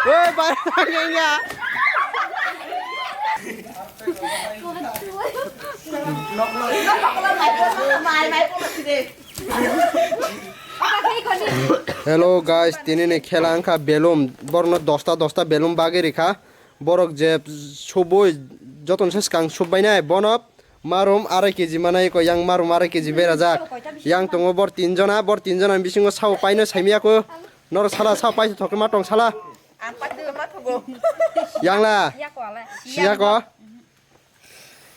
왜 말하냐? Hello guys, tini ni khela angka belum borno dosta belum bagi rika borok je soboi joton seskang sobai nai bonop marum 2 kg manai ko yang marum 2 kg berajak yang tongo bor 3 jona bisingo saw paino saimia ko nor sala saw pai thok ma tong sala yang la sia ko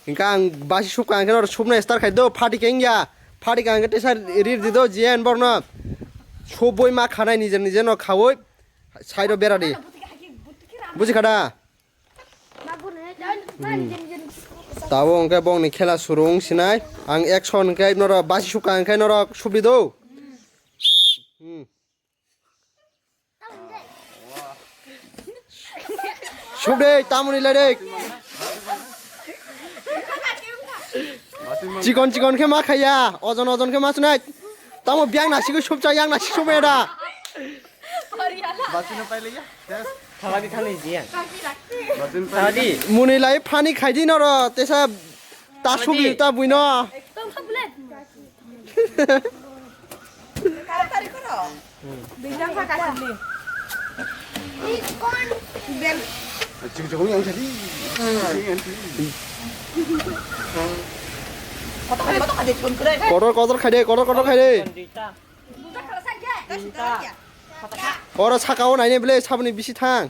ingkang basi supkang ke nor supna star khai do phati kengya phati kang ke tesar rir di do jien borno soboi ma khanai nije no khawoi side bera di buji khada tabo angke bong ni khela surung sinai ang action ke nora basi supkang ke nora subli do subde tamuni lade চিকন কে মা খাইয়া ওজন কে মাছ নাই তামো ব্যাং নাসিকো সবচা yang Nashik সবেডা বাসিনো পাইলে ইয়া খালাদি খালি জিয়া বাসিন পাইলি মুনি লাই funny খাইদি নর তেসা তা সুবি তা বুইন একদম খাবলে তাড়াতাড়ি করো বিজাং ফাকাছলি এই কোন বেল চিকন yang jadi kotor khai de ora sakao nai ne bele sabni bisi thang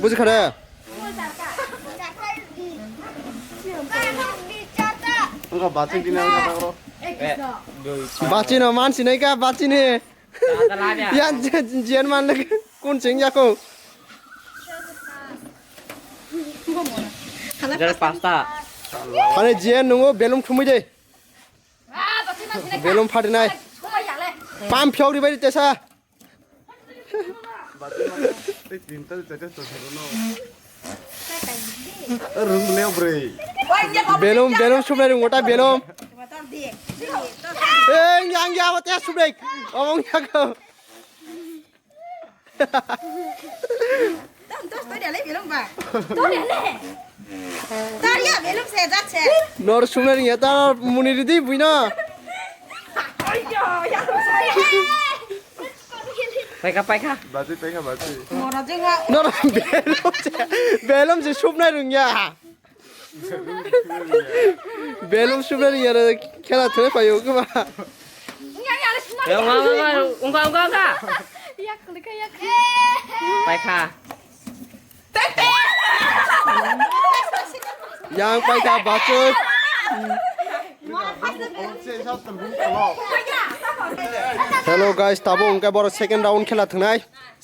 buji khare angka bacin dina angka ro bacin no mansi nai ka bacin he yan jian man le kun ching ya ko Jadi pasta. Ane jian nunggu belum thumui de. Belum phati nai. Pam phiau di bai tesa. Belum sublai ngota belum. Yang ya wat ya sublai. Omong ya ko. Terus tu dia le belum ba. Tu dia le. Tariya belum se jaচ্ছে nor শুনে নিয়ে তা মুনির দি বুইনা পাইকা বাজি নরা জেগা নরা বেলম যে শুবনাই রুঙ্গা বেলম শুবনাই নিয়ে খেলা ধরে পাইও গবা ungka yak paika yang paika bacot hello guys tabo ungka bor second round khela thnai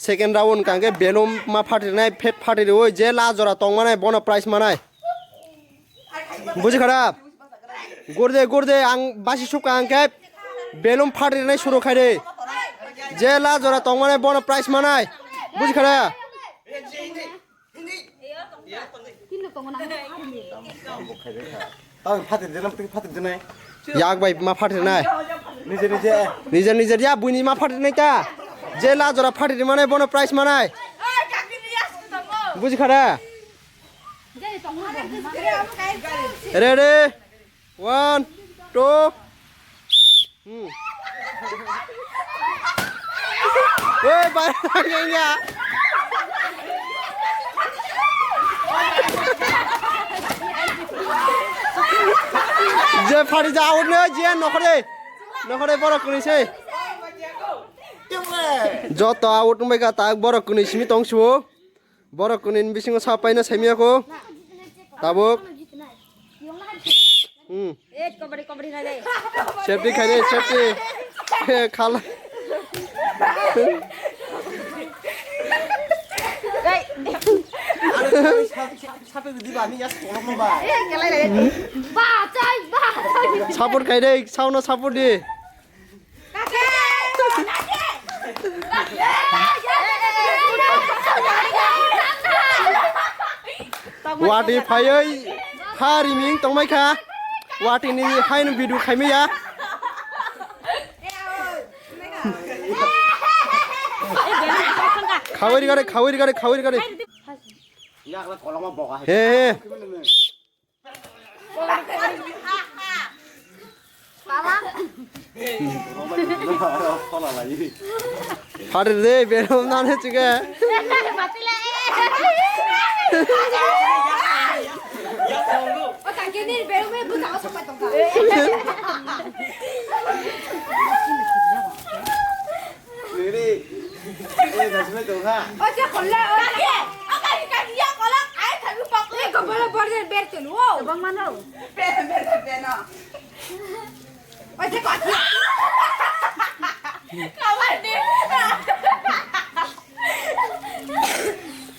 second round kangke belum ma phatirnai phet phatir oi je la jora tongmanai bono prize manai buji khara gorde ang basi suka angke belum phatirnai suru khaide je la jora tongmanai bono prize manai buji khara yak bai ma phatir nai nije ya buini ma phatir nai ta je la jora phatir manai bono prize manai buji khara ready 1 2 oi bai ya je phari ja out ne je nokhore borok kuni sei joto out mai ka ta borok kuni simi tongsu borok kuni bisingo sapai na saimia ko tabuk kabadi na dai safety khai dai safety khala Support khai dei sau nó support đi Wati phai ơi pha ri ming tong mai kha Wati ni hai no video khai mai ya খাওয়ারি গাড়ি ইয়াকলা কলমা বগা হে ফাটে রে বেরম না হচ্ছে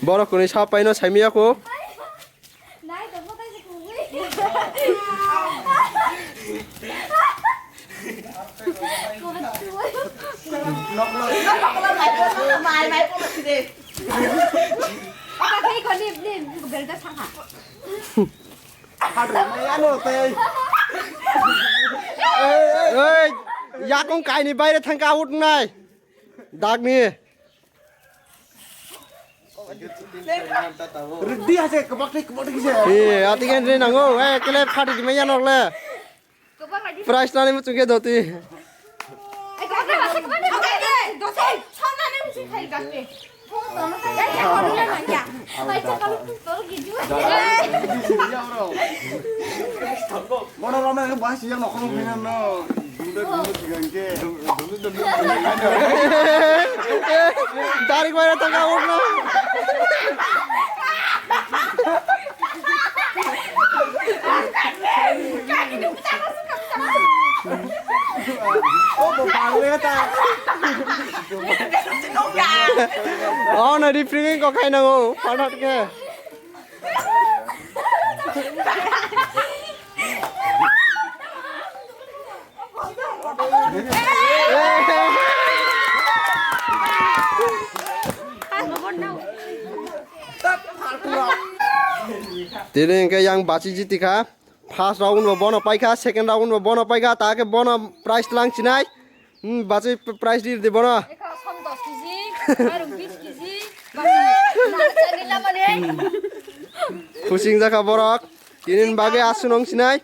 বড় কোনে সাপ পাই না সাইমিয়াকো ইয়াকং কাইনি বাইরে থাকা আউট নাই দাগনি Redi aja kebak kisah. Atikan rin nango, kele party di mana nak le? Price nani macam ke doti? Mana lama yang bahas yang nak ngomong dengan no. Tarik bayar tangga urna. Oh, bapaknya tak. Oh, nanti free kok kain nango, padat ke? Tiring ke yang baci jitika, first round bono paika, second round bono paika, take bono price lang cinai, baci price di bono. Pusing jaka borok, kinin bagai asunong cinai.